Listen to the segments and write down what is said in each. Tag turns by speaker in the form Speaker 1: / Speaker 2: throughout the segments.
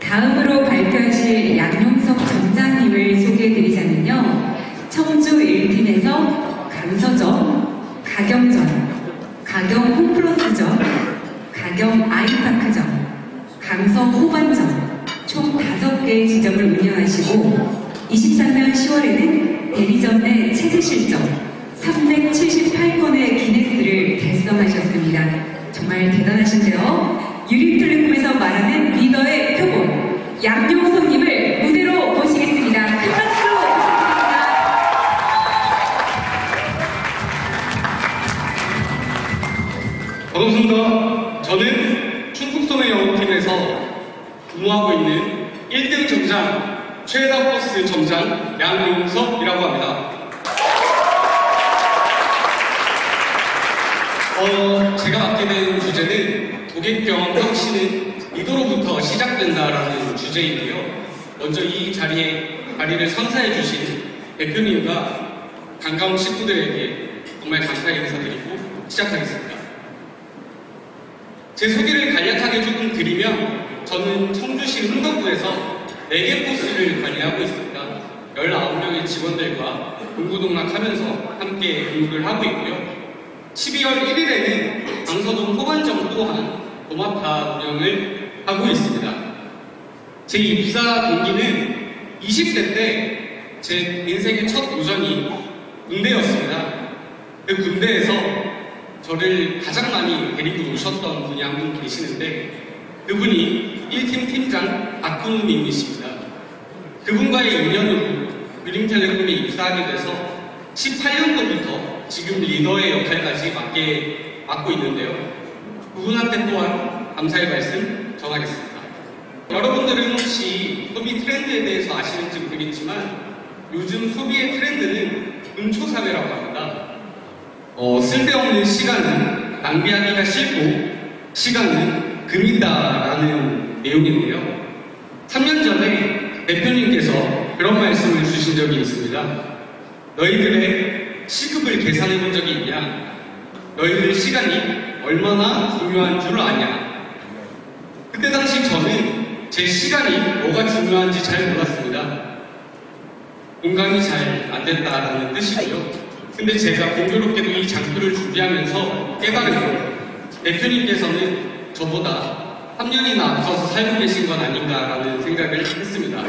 Speaker 1: 다음으로 발표하실 양용석 점장님을 소개해드리자면요. 청주 1팀에서 강서점, 가경점, 가경 홈플러스점, 가경 아이파크점, 강서 호반점 총 5개의 지점을 운영하시고 23년 10월에는 대리점 내 최대 실점 378건의 기네스를 달성하셨습니다. 정말 대단하신데요. 유림텔레콤에서 말하는 리더의 표본 양용석님을 무대로 모시겠습니다. 큰 박수 부탁드립니다.
Speaker 2: 반갑습니다. 저는 충북소매 영업팀에서 근무하고 있는 1등 점장 최다버스 점장 양용석이라고 합니다. 제가 맡게 된 주제는 고객 경험 혁신은 리더로부터 시작된다라는 주제인데요. 먼저 이 자리를 선사해 주신 대표님과 반가운 식구들에게 정말 감사의 인사드리고 시작하겠습니다. 제 소개를 간략하게 조금 드리면 저는 청주시 흥덕구에서 4개 버스를 관리하고 있습니다. 19명의 직원들과 동고동락하면서 함께 근무를 하고 있고요. 12월 1일에는 강서동 호반점 또한 도맡아 운영을 하고 있습니다. 제 입사 동기는 20대 때 제 인생의 첫 도전이 군대였습니다. 그 군대에서 저를 가장 많이 데리고 오셨던 분이 한 분 계시는데 그분이 1팀 팀장 박근우님이십니다. 그분과의 인연으로 유림텔레콤에 입사하게 돼서 18년도부터 지금 리더의 역할까지 맡고 있는데요. 그분한테 또한 감사의 말씀 전하겠습니다. 여러분들은 혹시 소비 트렌드에 대해서 아시는지 모르겠지만 요즘 소비의 트렌드는 금초사회라고 합니다. 쓸데없는 시간은 낭비하기가 싫고 시간은 금이다라는 내용인데요. 3년 전에 대표님께서 그런 말씀을 주신 적이 있습니다. 너희들의 시급을 계산해 본 적이 있냐? 너희들 시간이 얼마나 중요한 줄 아냐? 그때 당시 저는 제 시간이 뭐가 중요한지 잘 몰랐습니다. 공감이 잘 안 됐다라는 뜻이고요. 근데 제가 공교롭게도 이 장표를 준비하면서 깨달은 건 대표님께서는 저보다 3년이나 앞서서 살고 계신 건 아닌가라는 생각을 했습니다.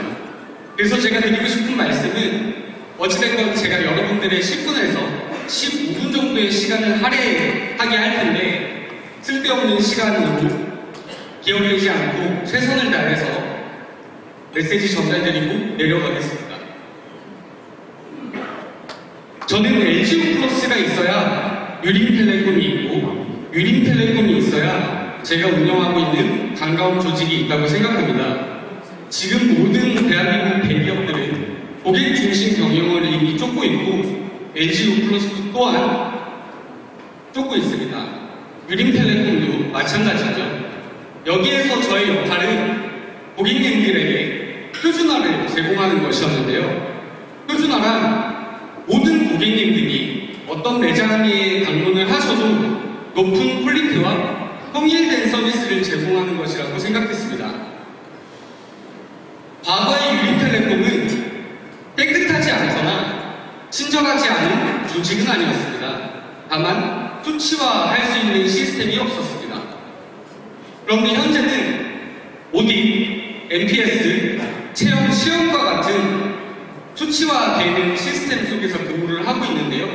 Speaker 2: 그래서 제가 드리고 싶은 말씀은 어찌됐건 제가 여러분들의 10분에서 15분 정도의 시간을 할애하게 할 텐데 쓸데없는 시간으로 기억되지 않고 최선을 다해서 메시지 전달드리고 내려가겠습니다. 저는 LG우플러스가 있어야 유림텔레콤이 있고 유림텔레콤이 있어야 제가 운영하고 있는 반가운 조직이 있다고 생각합니다. 지금 모든 대한민국 대기업들은 고객 중심 경영을 이미 쫓고 있고 LG우플러스 또한 쫓고 있습니다. 유림텔레콤도 마찬가지죠. 여기에서 저의 역할은 고객님들에게 표준화를 제공하는 것이었는데요. 표준화란 모든 고객님들이 어떤 매장에 방문을 하셔도 높은 퀄리티와 통일된 서비스를 제공하는 것이라고 생각했습니다. 과거의 유림텔레콤은 깨끗하지 않거나 친절하지 않은 조직은 아니었습니다. 다만 수치화할 수 있는 시스템이 없었습니다. 그런데 현재는 오딕, NPS, 체험 시험과 같은 수치화되는 시스템 속에서 근무를 하고 있는데요.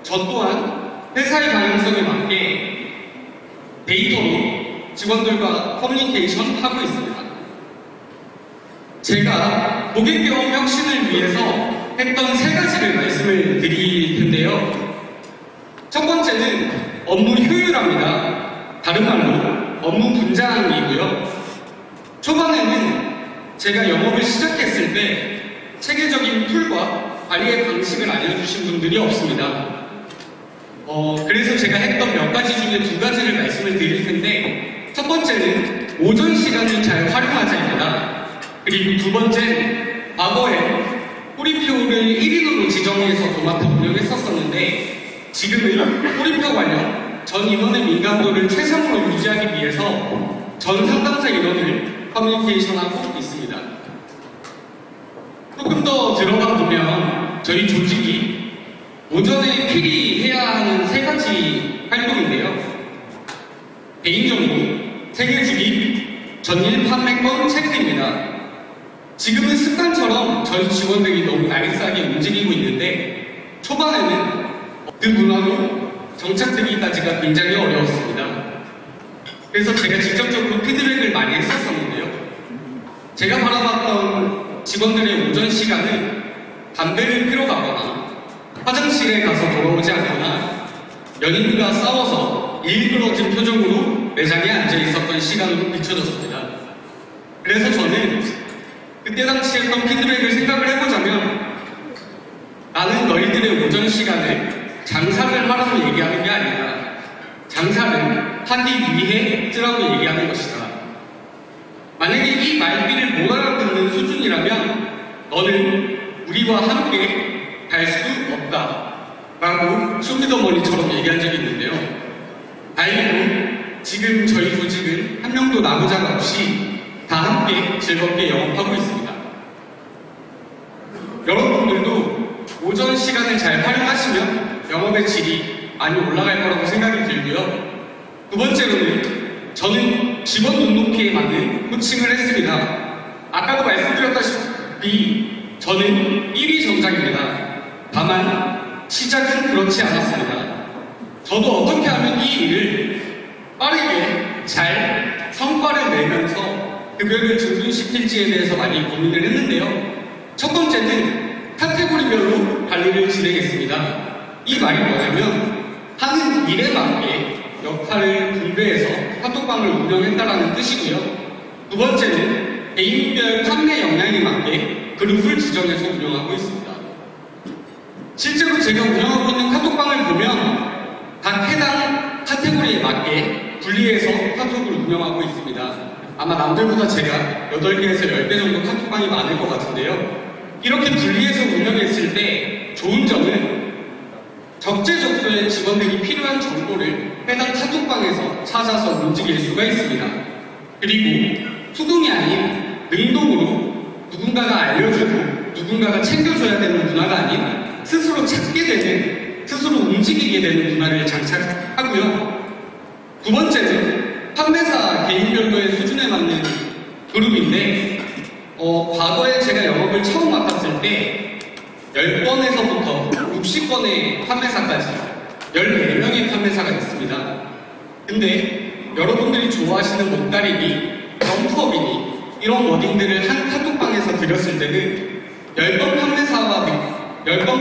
Speaker 2: 저 또한 회사의 방향성에 맞게 데이터로 직원들과 커뮤니케이션 하고 있습니다. 제가 고객 경험 혁신을 위해서 했던 3가지를 말씀을 드릴 텐데요. 첫 번째는 업무 효율화입니다. 다른 말로 업무 분장이고요. 초반에는 제가 영업을 시작했을 때 체계적인 툴과 관리의 방식을 알려주신 분들이 없습니다. 그래서 제가 했던 몇 가지 중에 2가지를 말씀을 드릴 텐데 첫 번째는 오전 시간을 잘 활용하자입니다. 그리고 2번째는 과거에 꼬리표를 1인으로 지정해서 도맡아 운영했었었는데 지금은 꼬리표 관련 전 인원의 민감도를 최상으로 유지하기 위해서 전 상담사 인원을 커뮤니케이션하고 있습니다. 조금 더 들어가 보면 저희 조직이 오전에 필히 해야 하는 세 가지 활동인데요. 개인정보, 생일주기, 전일 판매권 체크입니다. 지금은 습관처럼 저희 직원들이 너무 나이스하게 움직이고 있는데 초반에는 그 문화로 정착되기까지가 굉장히 어려웠습니다. 그래서 제가 직접적으로 피드백을 많이 했었었는데요. 제가 바라봤던 직원들의 오전 시간은 담배를 피러 가거나 화장실에 가서 돌아오지 않거나 연인과 싸워서 일그러진 표정으로 매장에 앉아 있었던 시간으로 비춰졌습니다. 그래서 저는 그때 당시 했던 피드백을 생각을 해보자면 나는 너희들의 오전 시간을 장사를 하라고 얘기하는 게 아니라 장사를 하기 위해 쓰라고 얘기하는 것이다. 만약에 이 말귀를 못 알아듣는 수준이라면 너는 우리와 함께 갈 수 없다 라고 쇼미더머니처럼 얘기한 적이 있는데요. 다행히도 지금 저희 조직은 한 명도 나무자가 없이 다 함께 즐겁게 영업하고 있습니다. 여러분들도 오전 시간을 잘 활용하시면 영업의 질이 많이 올라갈 거라고 생각이 들고요. 두 번째로는 저는 직원 눈높이에 맞는 코칭을 했습니다. 아까도 말씀드렸다시피 저는 1위 정장입니다. 다만 시작은 그렇지 않았습니다. 저도 어떻게 하면 이 일을 빠르게 잘 성과를 내면서 급여를 증진시킬지에 대해서 많이 고민을 했는데요. 첫 번째는 카테고리별로 관리를 진행했습니다. 이 말이 뭐냐면 하는 일에 맞게 역할을 분배해서 카톡방을 운영했다라는 뜻이고요. 두 번째는 개인별 판매 역량에 맞게 그룹을 지정해서 운영하고 있습니다. 실제로 제가 운영하고 있는 카톡방을 보면 각 해당 카테고리에 맞게 분리해서 카톡을 운영하고 있습니다. 아마 남들보다 제가 8개에서 10개 정도 카톡방이 많을 것 같은데요. 이렇게 분리해서 운영했을 때 좋은 점은 적재적소에 직원들이 필요한 정보를 해당 카톡방에서 찾아서 움직일 수가 있습니다. 그리고 수동이 아닌 능동으로 누군가가 알려주고 누군가가 챙겨줘야 되는 문화가 아닌 스스로 찾게 되는, 스스로 움직이게 되는 문화를 장착하고요. 두 번째는 판매사 개인별로의 수준에 맞는 그룹인데 과거에 제가 영업을 처음 맡았을 때 10건에서부터 60건의 판매사까지 14명의 판매사가 있습니다. 근데 여러분들이 좋아하시는 목다리기, 점프업이니 이런 워딩들을 한 카톡방에서 드렸을 때는 10건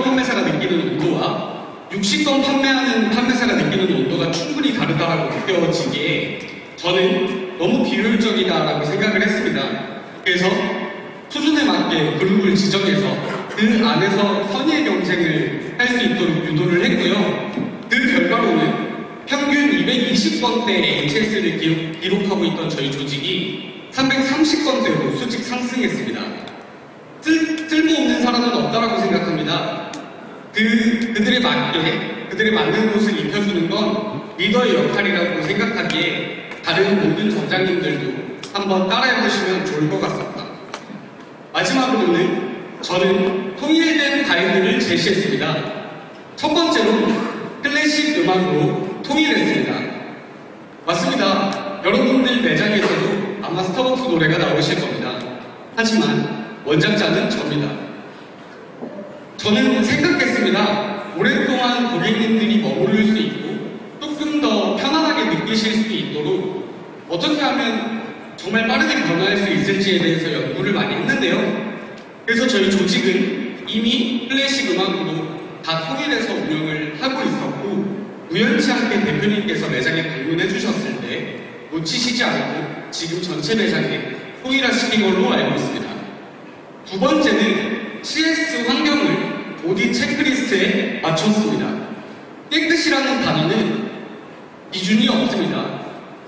Speaker 2: 판매사가 느끼는 온도와 60건 판매하는 판매사가 느끼는 온도가 충분히 다르다고 느껴지기에 저는 너무 비효율적이다라고 생각을 했습니다. 그래서 수준에 맞게 그룹을 지정해서 그 안에서 선의의 경쟁을 할 수 있도록 유도를 했고요. 그 결과로는 평균 220건대 HS를 기록하고 있던 저희 조직이 330건대로 수직 상승했습니다. 쓸모없는 사람은 없다라고 생각합니다. 그들에 맞게, 그들에 맞는 옷을 입혀주는 건 리더의 역할이라고 생각하기에 다른 모든 점장님들도 한번 따라해보시면 좋을 것 같습니다. 마지막으로는 저는 통일된 가이드를 제시했습니다. 첫 번째로 클래식 음악으로 통일했습니다. 맞습니다. 여러분들 매장에서도 아마 스타벅스 노래가 나오실 겁니다. 하지만 원작자는 접니다. 저는 생각했습니다. 오랫동안 고객님들이 머무를 수 있고 조금 더 편안하게 느끼실 수 있도록 어떻게 하면 정말 빠르게 변화할 수 있을지에 대해서 연구를 많이 했는데요. 그래서 저희 조직은 이미 클래식 음악으로 다 통일해서 운영을 하고 있었고 우연치 않게 대표님께서 매장에 방문해 주셨을 때 놓치시지 않고 지금 전체 매장에 통일화시킨 걸로 알고 있습니다. 두 번째는 CS 환경을 오디 체크리스트에 맞췄습니다. 깨끗이라는 단어는 기준이 없습니다.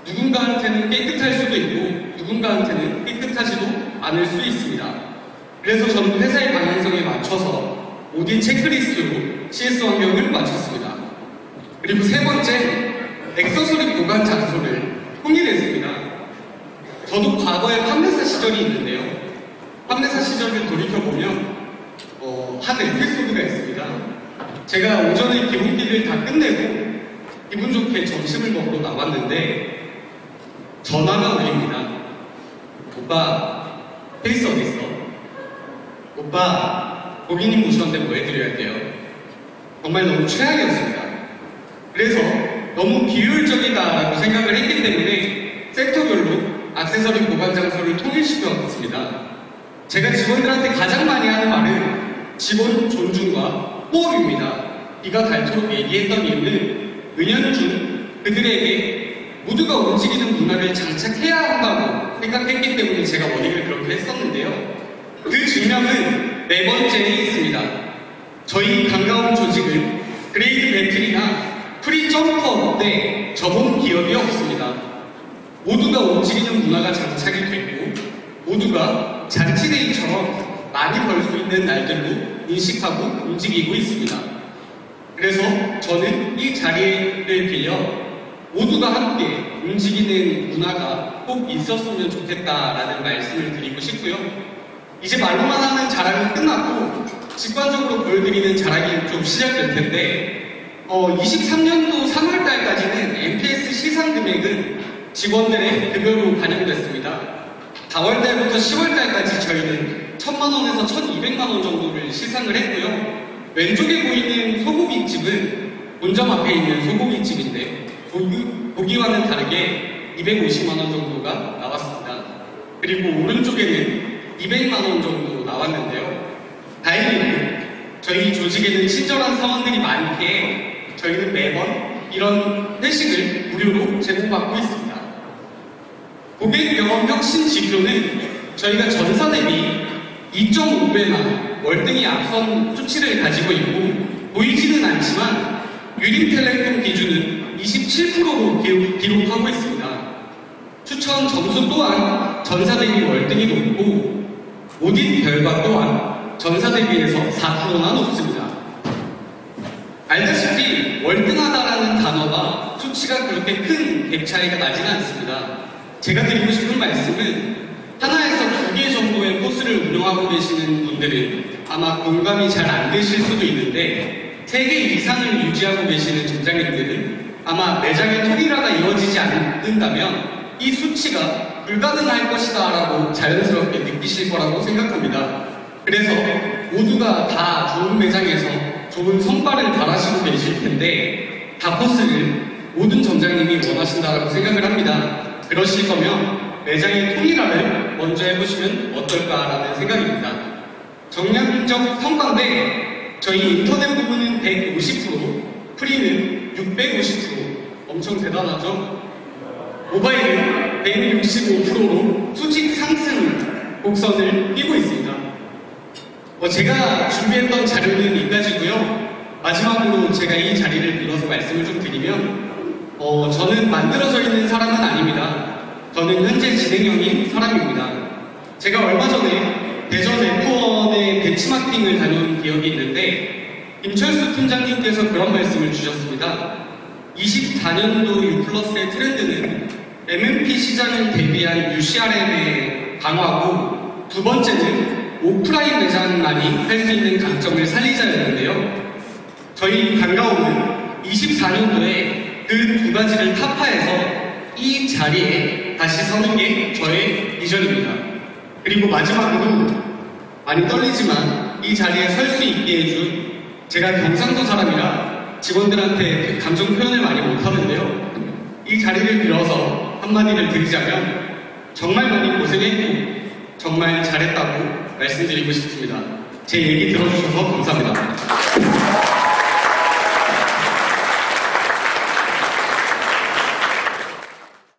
Speaker 2: 누군가한테는 깨끗할 수도 있고 누군가한테는 깨끗하지도 않을 수 있습니다. 그래서 저는 회사의 방향성에 맞춰서 오디 체크리스트로 CS 환경을 맞췄습니다. 그리고 세 번째, 액세서리 보관 장소를 통일했습니다. 저도 과거에 판매사 시절이 있는데요. 판매사 시절을 돌이켜보면 한 에피소드가 있습니다. 제가 오전에 기본기를 다 끝내고 기분 좋게 점심을 먹으러 나왔는데 전화가 울립니다. 오빠, 페이스 어딨어? 오빠, 고객님 오셨는데 뭐 해드려야 돼요? 정말 너무 최악이었습니다. 그래서 너무 비효율적이다라고 생각을 했기 때문에 섹터별로 액세서리 보관 장소를 통일시켰습니다. 제가 직원들한테 가장 많이 하는 말은 직원 존중과 호흡입니다. 이가 닳도록 얘기했던 이유는 은연중 그들에게 모두가 움직이는 문화를 장착해야 한다고 생각했기 때문에 제가 원익을 그렇게 했었는데요. 그 증명은 네 번째에 있습니다. 저희 반가운 조직을 그레이드 배틀이나 프리 점퍼 때 접은 기업이 없습니다. 모두가 움직이는 문화가 장착이 됐고 모두가 잔치데이처럼 많이 벌 수 있는 날들로 인식하고 움직이고 있습니다. 그래서 저는 이 자리를 빌려 모두가 함께 움직이는 문화가 꼭 있었으면 좋겠다라는 말씀을 드리고 싶고요. 이제 말로만 하는 자랑은 끝났고 직관적으로 보여드리는 자랑이 좀 시작될 텐데 23년도 3월달까지는 MPS 시상 금액은 직원들의 급여로 반영됐습니다. 4월달부터 10월달까지 저희는 1,000만원에서 1,200만원 정도를 시상을 했고요. 왼쪽에 보이는 소고기집은 본점 앞에 있는 소고기집인데 보기와는 다르게 250만원 정도가 나왔습니다. 그리고 오른쪽에는 200만원 정도 나왔는데요. 다행히도 저희 조직에는 친절한 사원들이 많기에 저희는 매번 이런 회식을 무료로 제공받고 있습니다. 고객 경험 혁신 지표는 저희가 전사 대비 2.5배나 월등히 앞선 수치를 가지고 있고 보이지는 않지만 유림텔레콤 기준은 27%로 기록하고 있습니다. 추천 점수 또한 전사 대비 월등히 높고 오딘 결과 또한 전사 대비해서 4%나 높습니다. 알다시피 월등하다라는 단어가 수치가 그렇게 큰 갭 차이가 나지는 않습니다. 제가 드리고 싶은 말씀은 하나에서 2개 정도의 코스를 운영하고 계시는 분들은 아마 공감이 잘 안 되실 수도 있는데 3개 이상을 유지하고 계시는 점장님들은 아마 매장의 통일화가 이루어지지 않는다면 이 수치가 불가능할 것이다 라고 자연스럽게 느끼실 거라고 생각합니다. 그래서 모두가 다 좋은 매장에서 좋은 성과를 바라시고 계실 텐데 다코스를 모든 점장님이 원하신다고 생각을 합니다. 그러실 거면 매장의 통일화를 먼저 해보시면 어떨까라는 생각입니다. 정량적 성과인데 저희 인터넷 부분은 150%, 프리는 650%, 엄청 대단하죠? 모바일은 165%로 수직 상승 곡선을 띄고 있습니다. 제가 준비했던 자료는 이까지고요. 마지막으로 제가 이 자리를 빌어서 말씀을 좀 드리면 저는 만들어져 있는 사람은 아닙니다. 저는 현재 진행형인 사람입니다. 제가 얼마 전에 대전 F1의 벤치마킹을 다녀온 기억이 있는데 김철수 팀장님께서 그런 말씀을 주셨습니다. 24년도 U+의 트렌드는 MMP 시장을 대비한 UCRM의 강화고 두 번째는 오프라인 매장만이 할 수 있는 강점을 살리자였는데요. 저희 반가움은 24년도에 그 두 가지를 타파해서 이 자리에 다시 서는 게 저의 비전입니다. 그리고 마지막으로 많이 떨리지만 이 자리에 설 수 있게 해준 제가 경상도 사람이라 직원들한테 감정 표현을 많이 못하는데요. 이 자리를 빌어서 한마디를 드리자면 정말 많이 고생했고 정말 잘했다고 말씀드리고 싶습니다. 제 얘기 들어주셔서 감사합니다.